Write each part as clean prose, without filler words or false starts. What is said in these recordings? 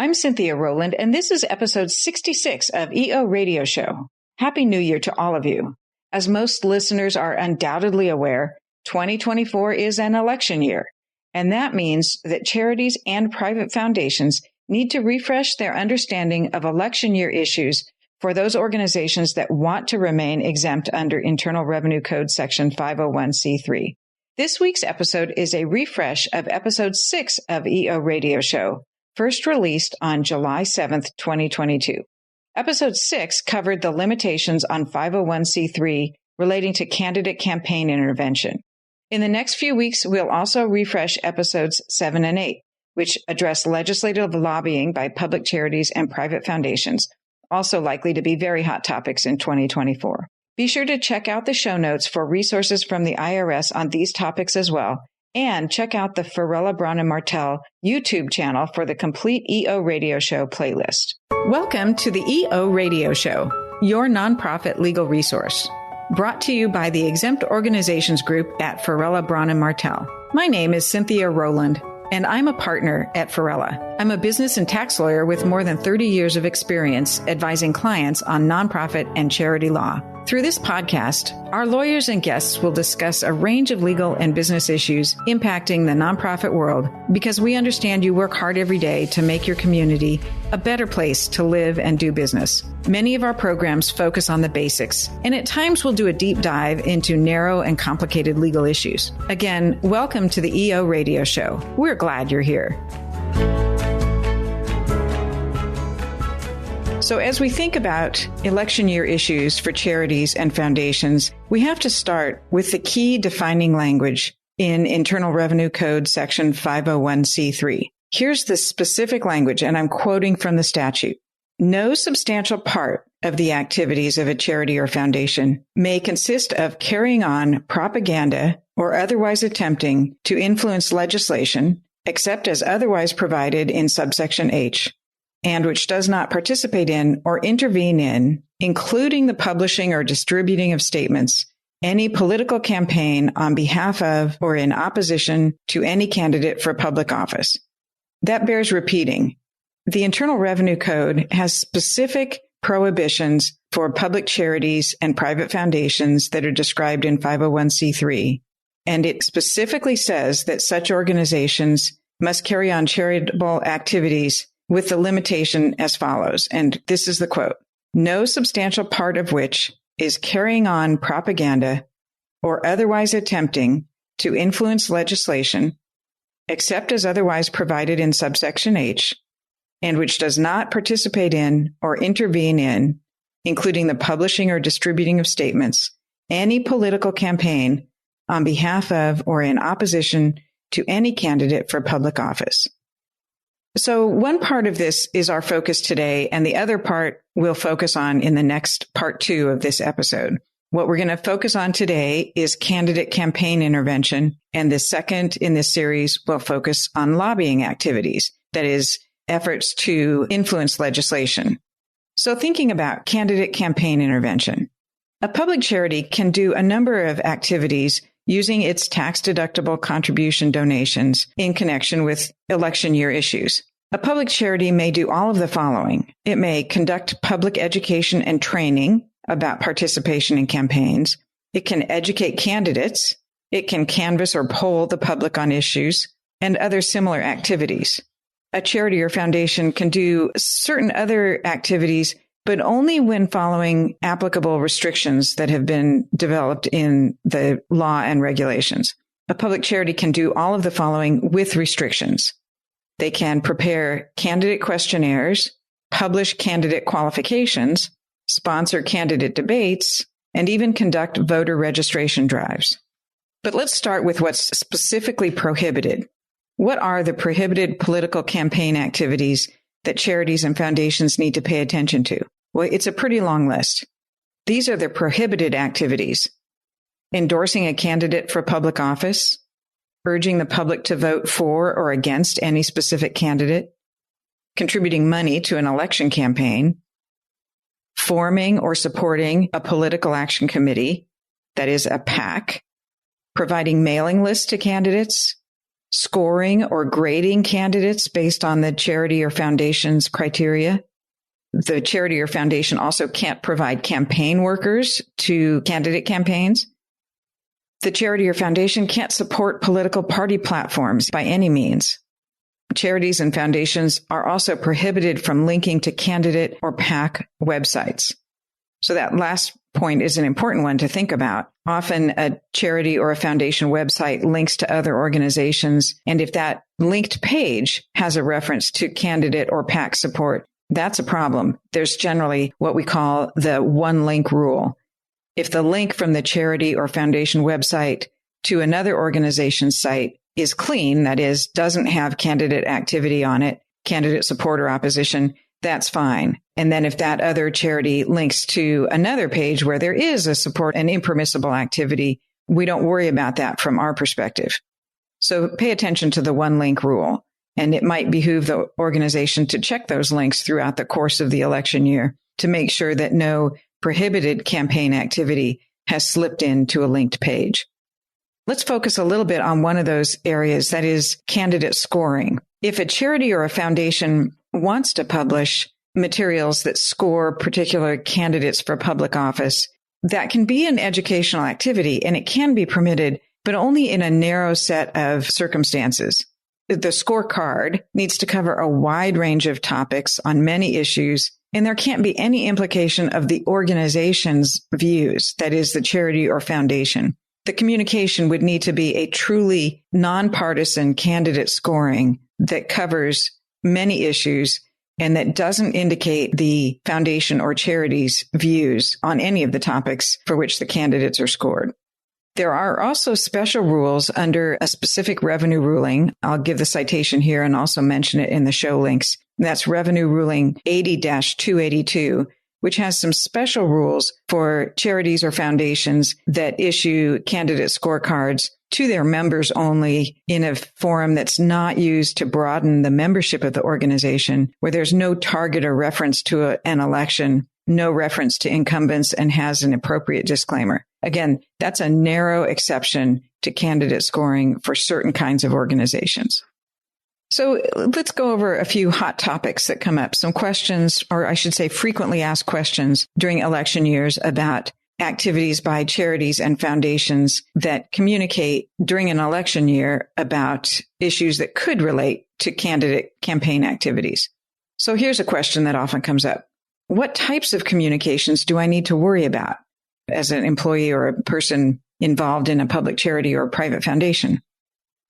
I'm Cynthia Rowland, and this is episode 66 of EO Radio Show. Happy New Year to all of you. As most listeners are undoubtedly aware, 2024 is an election year, and that means that charities and private foundations need to refresh their understanding of election year issues for those organizations that want to remain exempt under Internal Revenue Code Section 501c3. This week's episode is a refresh of episode 6 of EO Radio Show, first released on July 7th, 2022. Episode 6 covered the limitations on 501c3 relating to candidate campaign intervention. In the next few weeks, we'll also refresh episodes 7 and 8, which address legislative lobbying by public charities and private foundations, also likely to be very hot topics in 2024. Be sure to check out the show notes for resources from the IRS on these topics as well, and check out the Farella, Braun, and Martel YouTube channel for the complete EO Radio Show playlist. Welcome to the EO Radio Show, your nonprofit legal resource. Brought to you by the Exempt Organizations Group at Farella, Braun, and Martel. My name is Cynthia Rowland, and I'm a partner at Farella. I'm a business and tax lawyer with more than 30 years of experience advising clients on nonprofit and charity law. Through this podcast, our lawyers and guests will discuss a range of legal and business issues impacting the nonprofit world because we understand you work hard every day to make your community a better place to live and do business. Many of our programs focus on the basics, and at times we'll do a deep dive into narrow and complicated legal issues. Again, welcome to the EO Radio Show. We're glad you're here. So as we think about election year issues for charities and foundations, we have to start with the key defining language in Internal Revenue Code Section 501c3. Here's the specific language, and I'm quoting from the statute. No substantial part of the activities of a charity or foundation may consist of carrying on propaganda or otherwise attempting to influence legislation, except as otherwise provided in subsection H, and which does not participate in or intervene in, including the publishing or distributing of statements, any political campaign on behalf of or in opposition to any candidate for public office. That bears repeating. The Internal Revenue Code has specific prohibitions for public charities and private foundations that are described in 501c3, and it specifically says that such organizations must carry on charitable activities with the limitation as follows, and this is the quote, no substantial part of which is carrying on propaganda or otherwise attempting to influence legislation, except as otherwise provided in subsection H, and which does not participate in or intervene in, including the publishing or distributing of statements, any political campaign on behalf of or in opposition to any candidate for public office. So one part of this is our focus today, and the other part we'll focus on in the next part 2 of this episode. What we're going to focus on today is candidate campaign intervention, and the second in this series will focus on lobbying activities, that is, efforts to influence legislation. So thinking about candidate campaign intervention, a public charity can do a number of activities using its tax-deductible contribution donations in connection with election year issues. A public charity may do all of the following. It may conduct public education and training about participation in campaigns. It can educate candidates. It can canvass or poll the public on issues and other similar activities. A charity or foundation can do certain other activities, but only when following applicable restrictions that have been developed in the law and regulations. A public charity can do all of the following with restrictions. They can prepare candidate questionnaires, publish candidate qualifications, sponsor candidate debates, and even conduct voter registration drives. But let's start with what's specifically prohibited. What are the prohibited political campaign activities that charities and foundations need to pay attention to? Well, it's a pretty long list. These are the prohibited activities: endorsing a candidate for public office, urging the public to vote for or against any specific candidate, contributing money to an election campaign, forming or supporting a political action committee, that is a PAC, providing mailing lists to candidates, scoring or grading candidates based on the charity or foundation's criteria. The charity or foundation also can't provide campaign workers to candidate campaigns. The charity or foundation can't support political party platforms by any means. Charities and foundations are also prohibited from linking to candidate or PAC websites. So that last point is an important one to think about. Often a charity or a foundation website links to other organizations, and if that linked page has a reference to candidate or PAC support, that's a problem. There's generally what we call the one link rule. If the link from the charity or foundation website to another organization's site is clean, that is, doesn't have candidate activity on it, candidate support or opposition, that's fine. And then if that other charity links to another page where there is a support and impermissible activity, we don't worry about that from our perspective. So pay attention to the one link rule. And it might behoove the organization to check those links throughout the course of the election year to make sure that no prohibited campaign activity has slipped into a linked page. Let's focus a little bit on one of those areas, that is candidate scoring. If a charity or a foundation wants to publish materials that score particular candidates for public office, that can be an educational activity and it can be permitted, but only in a narrow set of circumstances. The scorecard needs to cover a wide range of topics on many issues, and there can't be any implication of the organization's views, that is, the charity or foundation. The communication would need to be a truly nonpartisan candidate scoring that covers many issues and that doesn't indicate the foundation or charity's views on any of the topics for which the candidates are scored. There are also special rules under a specific revenue ruling. I'll give the citation here and also mention it in the show links. That's Revenue Ruling 80-282, which has some special rules for charities or foundations that issue candidate scorecards to their members only in a forum that's not used to broaden the membership of the organization, where there's no target or reference to an election, no reference to incumbents, and has an appropriate disclaimer. Again, that's a narrow exception to candidate scoring for certain kinds of organizations. So let's go over a few hot topics that come up, some questions, or I should say frequently asked questions during election years about activities by charities and foundations that communicate during an election year about issues that could relate to candidate campaign activities. So here's a question that often comes up. What types of communications do I need to worry about as an employee or a person involved in a public charity or a private foundation?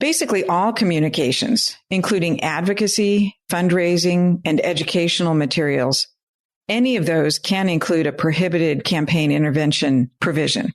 Basically, all communications, including advocacy, fundraising, and educational materials, any of those can include a prohibited campaign intervention provision.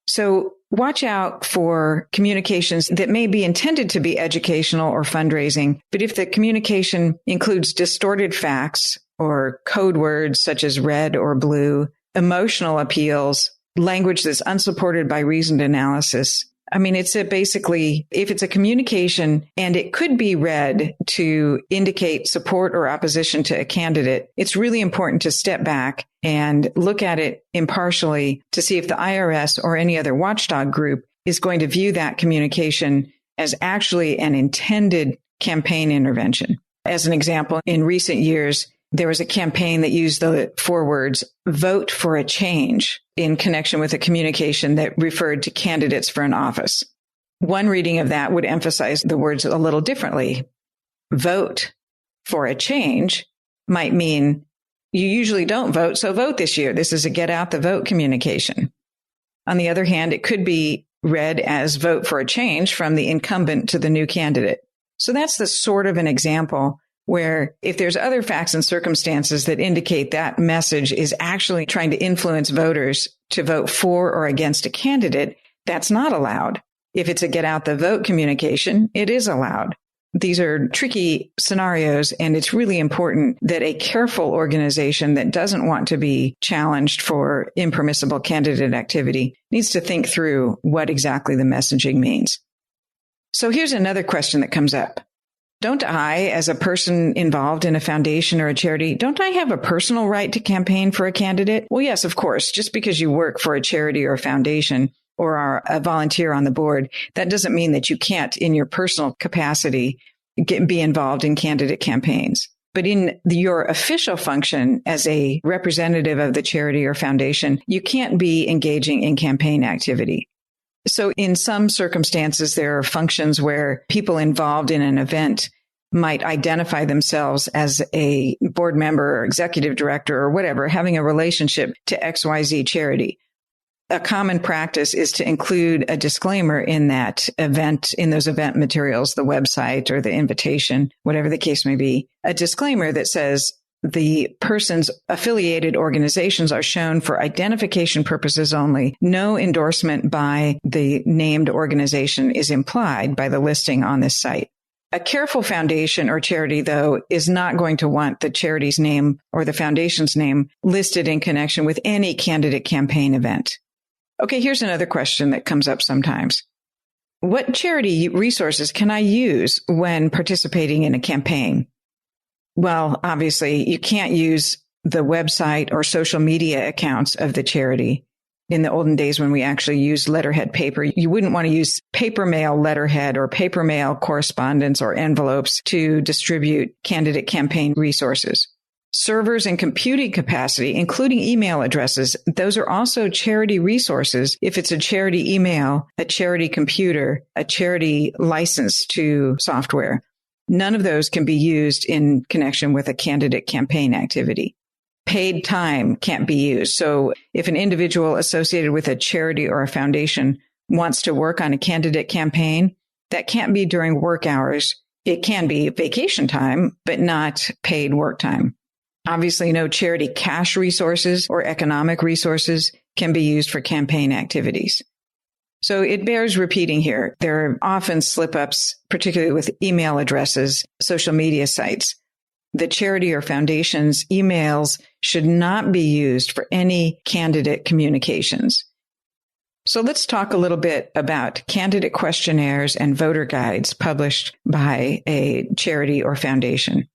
So watch out for communications that may be intended to be educational or fundraising, but if the communication includes distorted facts or code words such as red or blue, emotional appeals, language that's unsupported by reasoned analysis, it's basically, if it's a communication and it could be read to indicate support or opposition to a candidate, it's really important to step back and look at it impartially to see if the IRS or any other watchdog group is going to view that communication as actually an intended campaign intervention. As an example, in recent years, there was a campaign that used the 4 words, vote for a change, in connection with a communication that referred to candidates for an office. One reading of that would emphasize the words a little differently. Vote for a change might mean you usually don't vote, so vote this year. This is a get out the vote communication. On the other hand, it could be read as vote for a change from the incumbent to the new candidate. So that's the sort of an example where if there's other facts and circumstances that indicate that message is actually trying to influence voters to vote for or against a candidate, that's not allowed. If it's a get out the vote communication, it is allowed. These are tricky scenarios, and it's really important that a careful organization that doesn't want to be challenged for impermissible candidate activity needs to think through what exactly the messaging means. So here's another question that comes up. Don't I, as a person involved in a foundation or a charity, don't I have a personal right to campaign for a candidate? Well, yes, of course. Just because you work for a charity or a foundation or are a volunteer on the board, that doesn't mean that you can't, in your personal capacity, be involved in candidate campaigns. But in your official function as a representative of the charity or foundation, you can't be engaging in campaign activity. So in some circumstances, there are functions where people involved in an event might identify themselves as a board member or executive director or whatever, having a relationship to XYZ charity. A common practice is to include a disclaimer in that event, in those event materials, the website or the invitation, whatever the case may be, a disclaimer that says the person's affiliated organizations are shown for identification purposes only. No endorsement by the named organization is implied by the listing on this site. A careful foundation or charity, though, is not going to want the charity's name or the foundation's name listed in connection with any candidate campaign event. Okay, here's another question that comes up sometimes. What charity resources can I use when participating in a campaign? Well, obviously, you can't use the website or social media accounts of the charity. In the olden days when we actually used letterhead paper, you wouldn't want to use paper mail letterhead or paper mail correspondence or envelopes to distribute candidate campaign resources. Servers and computing capacity, including email addresses, those are also charity resources if it's a charity email, a charity computer, a charity license to software. None of those can be used in connection with a candidate campaign activity. Paid time can't be used. So if an individual associated with a charity or a foundation wants to work on a candidate campaign, that can't be during work hours. It can be vacation time, but not paid work time. Obviously, no charity cash resources or economic resources can be used for campaign activities. So it bears repeating here. There are often slip-ups, particularly with email addresses, social media sites. The charity or foundation's emails should not be used for any candidate communications. So let's talk a little bit about candidate questionnaires and voter guides published by a charity or foundation.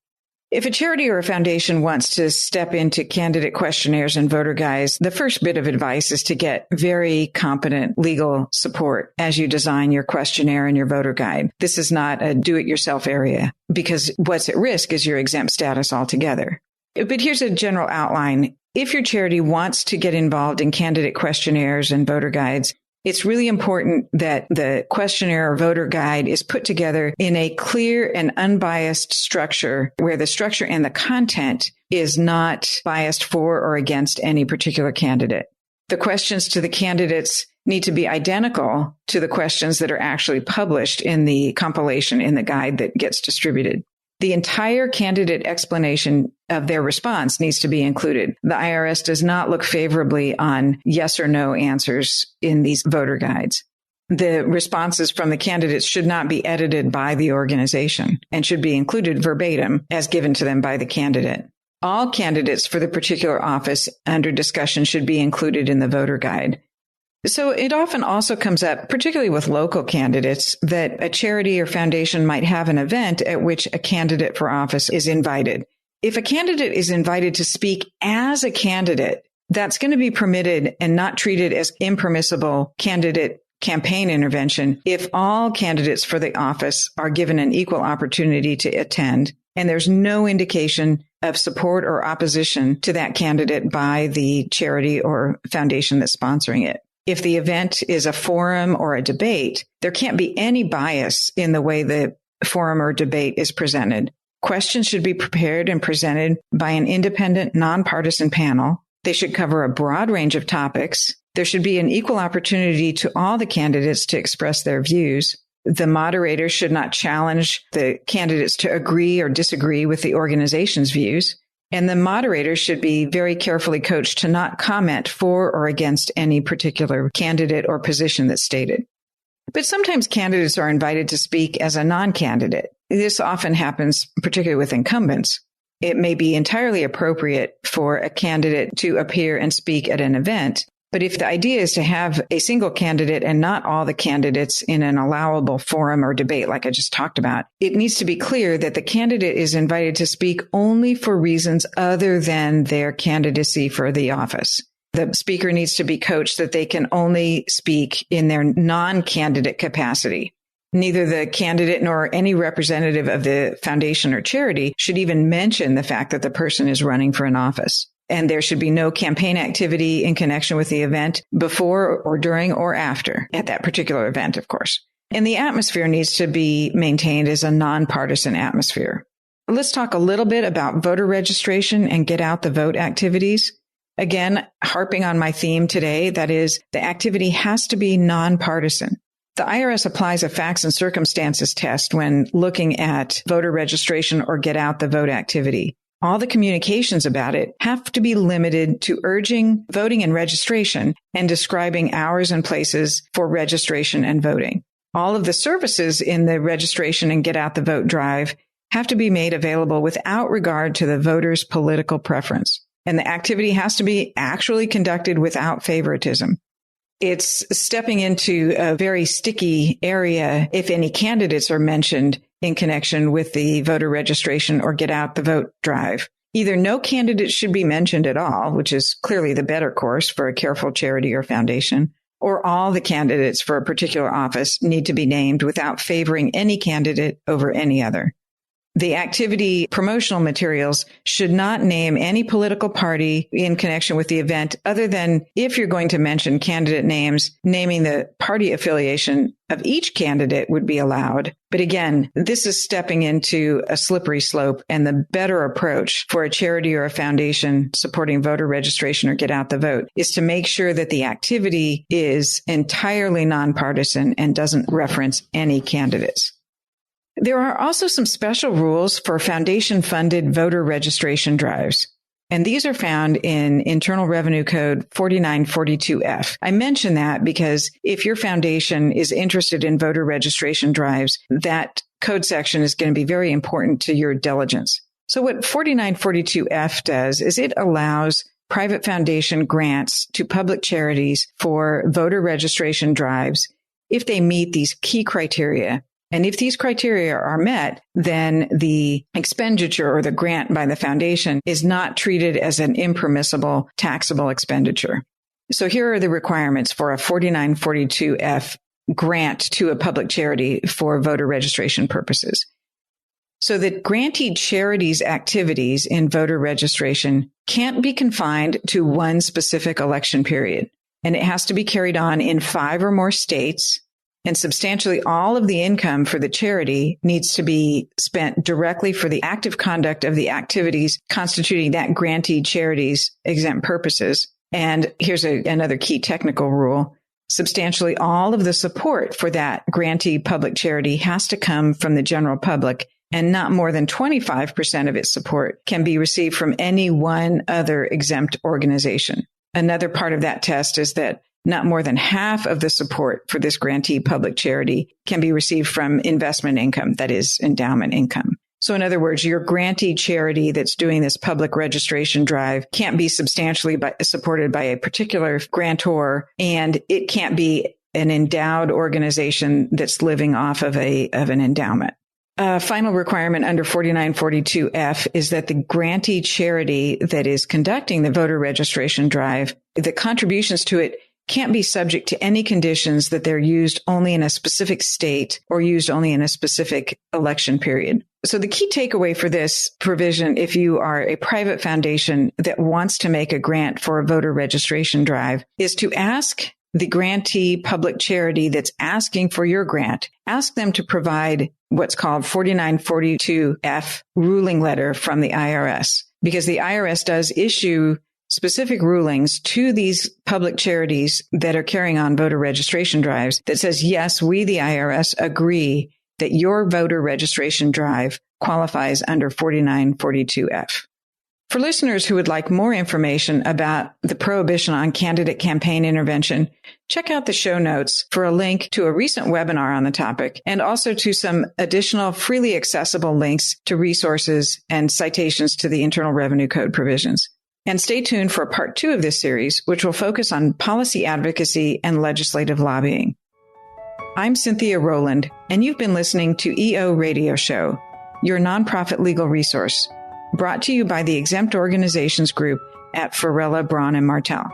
If a charity or a foundation wants to step into candidate questionnaires and voter guides, the first bit of advice is to get very competent legal support as you design your questionnaire and your voter guide. This is not a do-it-yourself area because what's at risk is your exempt status altogether. But here's a general outline. If your charity wants to get involved in candidate questionnaires and voter guides, it's really important that the questionnaire or voter guide is put together in a clear and unbiased structure where the structure and the content is not biased for or against any particular candidate. The questions to the candidates need to be identical to the questions that are actually published in the compilation in the guide that gets distributed. The entire candidate explanation of their response needs to be included. The IRS does not look favorably on yes or no answers in these voter guides. The responses from the candidates should not be edited by the organization and should be included verbatim as given to them by the candidate. All candidates for the particular office under discussion should be included in the voter guide. So it often also comes up, particularly with local candidates, that a charity or foundation might have an event at which a candidate for office is invited. If a candidate is invited to speak as a candidate, that's going to be permitted and not treated as impermissible candidate campaign intervention if all candidates for the office are given an equal opportunity to attend and there's no indication of support or opposition to that candidate by the charity or foundation that's sponsoring it. If the event is a forum or a debate, there can't be any bias in the way the forum or debate is presented. Questions should be prepared and presented by an independent, nonpartisan panel. They should cover a broad range of topics. There should be an equal opportunity to all the candidates to express their views. The moderator should not challenge the candidates to agree or disagree with the organization's views. And the moderator should be very carefully coached to not comment for or against any particular candidate or position that's stated. But sometimes candidates are invited to speak as a non-candidate. This often happens, particularly with incumbents. It may be entirely appropriate for a candidate to appear and speak at an event. But if the idea is to have a single candidate and not all the candidates in an allowable forum or debate, like I just talked about, it needs to be clear that the candidate is invited to speak only for reasons other than their candidacy for the office. the speaker needs to be coached that they can only speak in their non-candidate capacity. Neither the candidate nor any representative of the foundation or charity should even mention the fact that the person is running for an office. And there should be no campaign activity in connection with the event before or during or after at that particular event, of course. And the atmosphere needs to be maintained as a nonpartisan atmosphere. Let's talk a little bit about voter registration and get out the vote activities. Again, harping on my theme today, that is, the activity has to be nonpartisan. The IRS applies a facts and circumstances test when looking at voter registration or get out the vote activity. All the communications about it have to be limited to urging voting and registration and describing hours and places for registration and voting. All of the services in the registration and get out the vote drive have to be made available without regard to the voter's political preference. And the activity has to be actually conducted without favoritism. It's stepping into a very sticky area if any candidates are mentioned in connection with the voter registration or get out the vote drive. Either no candidate should be mentioned at all, which is clearly the better course for a careful charity or foundation, or all the candidates for a particular office need to be named without favoring any candidate over any other. The activity promotional materials should not name any political party in connection with the event other than if you're going to mention candidate names, naming the party affiliation of each candidate would be allowed. But again, this is stepping into a slippery slope, and the better approach for a charity or a foundation supporting voter registration or get out the vote is to make sure that the activity is entirely nonpartisan and doesn't reference any candidates. There are also some special rules for foundation-funded voter registration drives, and these are found in Internal Revenue Code 4942F. I mention that because if your foundation is interested in voter registration drives, that code section is going to be very important to your diligence. So what 4942F does is it allows private foundation grants to public charities for voter registration drives if they meet these key criteria. And if these criteria are met, then the expenditure or the grant by the foundation is not treated as an impermissible taxable expenditure. So here are the requirements for a 4942F grant to a public charity for voter registration purposes. So that grantee charities' activities in voter registration can't be confined to one specific election period, and it has to be carried on in 5 or more states. And substantially all of the income for the charity needs to be spent directly for the active conduct of the activities constituting that grantee charity's exempt purposes. And here's another key technical rule. Substantially all of the support for that grantee public charity has to come from the general public, and not more than 25% of its support can be received from any one other exempt organization. Another part of that test is that not more than half of the support for this grantee public charity can be received from investment income, that is, endowment income. So in other words, your grantee charity that's doing this public registration drive can't be substantially supported by a particular grantor, and it can't be an endowed organization that's living off of an endowment. A final requirement under 4942F is that the grantee charity that is conducting the voter registration drive, the contributions to it can't be subject to any conditions that they're used only in a specific state or used only in a specific election period. So the key takeaway for this provision, if you are a private foundation that wants to make a grant for a voter registration drive, is to ask the grantee public charity that's asking for your grant, ask them to provide what's called 4942F ruling letter from the IRS, because the IRS does issue specific rulings to these public charities that are carrying on voter registration drives that says, yes, we, the IRS, agree that your voter registration drive qualifies under 4942F. For listeners who would like more information about the prohibition on candidate campaign intervention, check out the show notes for a link to a recent webinar on the topic and also to some additional freely accessible links to resources and citations to the Internal Revenue Code provisions. And stay tuned for part 2 of this series, which will focus on policy advocacy and legislative lobbying. I'm Cynthia Rowland, and you've been listening to EO Radio Show, your nonprofit legal resource, brought to you by the Exempt Organizations Group at Farella, Braun, and Martel.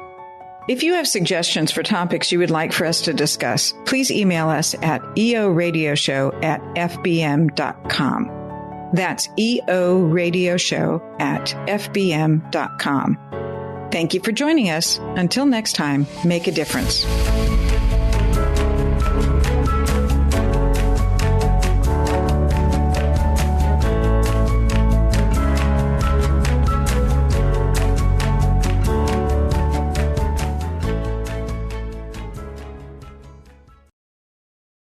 If you have suggestions for topics you would like for us to discuss, please email us at eoradioshow@fbm.com. That's eoradioshow@fbm.com. Thank you for joining us. Until next time, make a difference.